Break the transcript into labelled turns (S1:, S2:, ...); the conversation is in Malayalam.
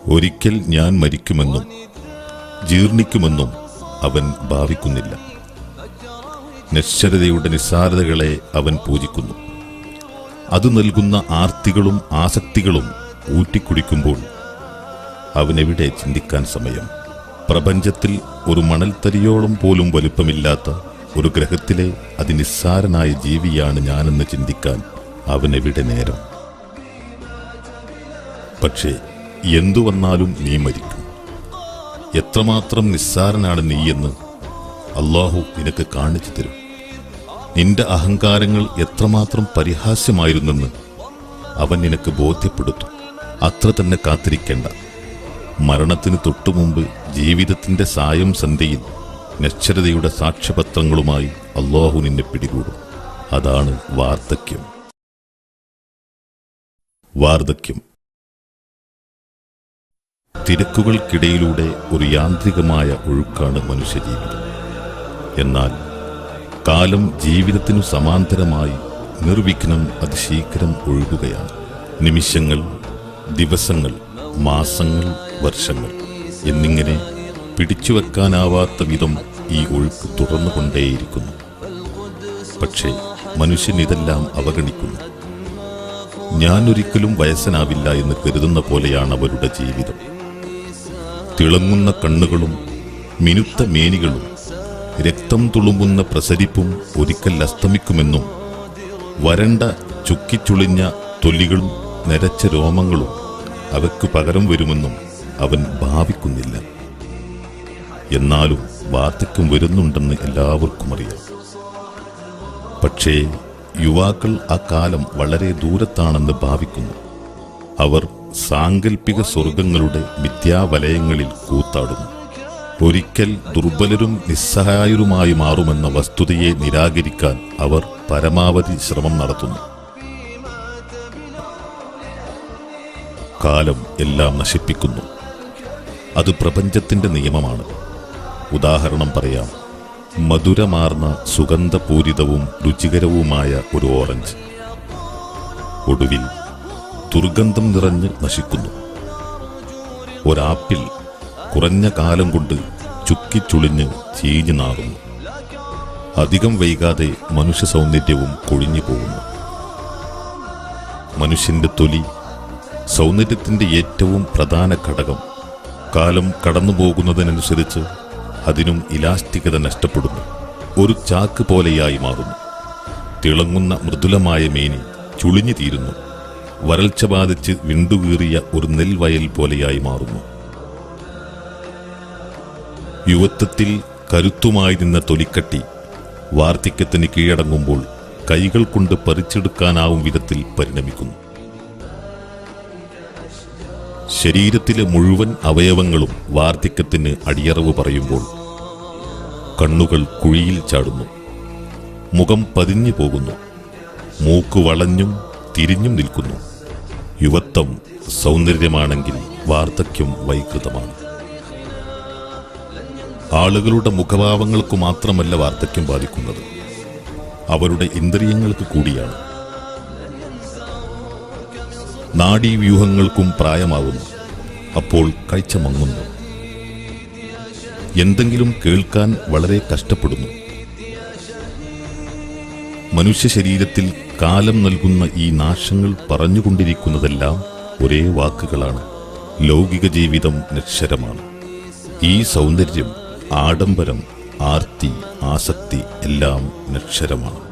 S1: ഒരിക്കൽ ഞാൻ മരിക്കുമെന്നും ജീർണിക്കുമെന്നും അവൻ ഭാവിക്കുന്നില്ല. നശ്വരതയുടെ നിസ്സാരതകളെ അവൻ പൂജിക്കുന്നു. അത് നൽകുന്ന ആർത്തികളും ആസക്തികളും ഊറ്റിക്കുടിക്കുമ്പോൾ അവനെവിടെ ചിന്തിക്കാൻ സമയം? പ്രപഞ്ചത്തിൽ ഒരു മണൽത്തരിയോളം പോലും വലുപ്പമില്ലാത്ത ഒരു ഗ്രഹത്തിലെ അതിനിസ്സാരനായ ജീവിയാണ് ഞാനെന്ന് ചിന്തിക്കാൻ അവനെവിടെ നേരം? പക്ഷേ എന്തു വന്നാലും നീ മരിക്കും. എത്രമാത്രം നിസ്സാരനാണ് നീയെന്ന് അല്ലാഹു നിനക്ക് കാണിച്ചു തരും. നിന്റെ അഹങ്കാരങ്ങൾ എത്രമാത്രം പരിഹാസ്യമായിരുന്നെന്ന് അവൻ നിനക്ക് ബോധ്യപ്പെടുത്തും. അത്ര തന്നെ കാത്തിരിക്കേണ്ട. മരണത്തിന് തൊട്ടുമുമ്പ് ജീവിതത്തിന്റെ സായം സന്ധ്യയിൽ നശ്വരതയുടെ സാക്ഷ്യപത്രങ്ങളുമായി അല്ലാഹു നിന്നെ പിടികൂടും. അതാണ് വാർദ്ധക്യം. വാർദ്ധക്യം തിരക്കുകൾക്കിടയിലൂടെ ഒരു യാന്ത്രികമായ ഒഴുക്കാണ് മനുഷ്യജീവിതം. എന്നാൽ കാലം ജീവിതത്തിനു സമാന്തരമായി നിർവിഘ്നം അതിശീഘ്രം ഒഴുകുകയാണ്. നിമിഷങ്ങൾ, ദിവസങ്ങൾ, മാസങ്ങൾ, വർഷങ്ങൾ എന്നിങ്ങനെ പിടിച്ചുവെക്കാനാവാത്ത വിധം ഈ ഒഴുക്ക് തുടർന്നുകൊണ്ടേയിരിക്കുന്നു. പക്ഷേ മനുഷ്യൻ ഇതെല്ലാം അവഗണിക്കുന്നു. ഞാനൊരിക്കലും വയസ്സനാവില്ല എന്ന് കരുതുന്ന പോലെയാണ് അവരുടെ ജീവിതം. തിളങ്ങുന്ന കണ്ണുകളും മിനുത്ത മേനികളും രക്തം തുളുമ്പുന്ന പ്രസരിപ്പും ഒരിക്കൽ അസ്തമിക്കുമെന്നും വരണ്ട ചുക്കിച്ചുളിഞ്ഞ തൊലികളും നരച്ച രോമങ്ങളും അവയ്ക്കു പകരം വരുമെന്നും അവൻ ഭാവിക്കുന്നില്ല. എന്നാലും വാർദ്ധക്യം വരുന്നുണ്ടെന്ന് എല്ലാവർക്കും അറിയാം. പക്ഷേ യുവാക്കൾ ആ കാലം വളരെ ദൂരത്താണെന്ന് ഭാവിക്കുന്നു. അവർ സാങ്കല്പിക സ്വർഗങ്ങളുടെ മിഥ്യാവലയങ്ങളിൽ കൂത്താടുന്നു. ഒരിക്കൽ ദുർബലരും നിസ്സഹായരുമായി മാറുമെന്ന വസ്തുതയെ നിരാകരിക്കാൻ അവർ പരമാവധി ശ്രമം നടത്തുന്നു. കാലം എല്ലാം നശിപ്പിക്കുന്നു. അത് പ്രപഞ്ചത്തിന്റെ നിയമമാണ്. ഉദാഹരണം പറയാം. മധുരമാർന്ന സുഗന്ധപൂരിതവും രുചികരവുമായ ഒരു ഓറഞ്ച് ഒടുവിൽ ദുർഗന്ധം നിറഞ്ഞ് നശിക്കുന്നു. ഒരാപ്പിൾ കുറഞ്ഞ കാലം കൊണ്ട് ചുക്കിച്ചുളിഞ്ഞ് ചീഞ്ഞു നാറുന്നു. അധികം വൈകാതെ മനുഷ്യ സൗന്ദര്യവും കൊഴിഞ്ഞു പോകുന്നു. മനുഷ്യന്റെ തൊലി സൗന്ദര്യത്തിന്റെ ഏറ്റവും പ്രധാന ഘടകം. കാലം കടന്നുപോകുന്നതിനനുസരിച്ച് അതിനും ഇലാസ്റ്റികത നഷ്ടപ്പെടുന്നു. ഒരു ചാക്ക് പോലെയായി മാറുന്നു. തിളങ്ങുന്ന മൃദുലമായ മേനി ചുളിഞ്ഞു തീരുന്നു. വരൾച്ച ബാധിച്ച് വിണ്ടുകീറിയ ഒരു നെൽവയൽ പോലെയായി മാറുന്നു. യുവത്വത്തിൽ കരുത്തുമായി നിന്ന തൊലിക്കട്ടി വാർദ്ധക്യത്തിന് കീഴടങ്ങുമ്പോൾ കൈകൾ കൊണ്ട് പറിച്ചെടുക്കാനാവും വിധത്തിൽ പരിണമിക്കുന്നു. ശരീരത്തിലെ മുഴുവൻ അവയവങ്ങളും വാർദ്ധക്യത്തിന് അടിയറവ് പറയുമ്പോൾ കണ്ണുകൾ കുഴിയിൽ ചാടുന്നു. മുഖം പതിഞ്ഞു പോകുന്നു. മൂക്ക് വളഞ്ഞും തിരിഞ്ഞും നിൽക്കുന്നു. യുവത്വം സൗന്ദര്യമാണെങ്കിൽ വാർദ്ധക്യം വൈകൃതമാണ്. ആളുകളുടെ മുഖഭാവങ്ങൾക്ക് മാത്രമല്ല വാർദ്ധക്യം ബാധിക്കുന്നത്, അവരുടെ ഇന്ദ്രിയങ്ങൾക്ക് കൂടിയാണ്. നാഡീവ്യൂഹങ്ങൾക്കും പ്രായമാകുന്നു. അപ്പോൾ കാഴ്ച മങ്ങുന്നു. എന്തെങ്കിലും കേൾക്കാൻ വളരെ കഷ്ടപ്പെടുന്നു. മനുഷ്യ ശരീരത്തിൽ കാലം നൽകുന്ന ഈ നാശങ്ങൾ പറഞ്ഞുകൊണ്ടിരിക്കുന്നതെല്ലാം ഒരേ വാക്കുകളാണ്. ലൗകിക ജീവിതം നശ്വരമാണ്. ഈ സൗന്ദര്യം, ആഡംബരം, ആർത്തി, ആസക്തി എല്ലാം നശ്വരമാണ്.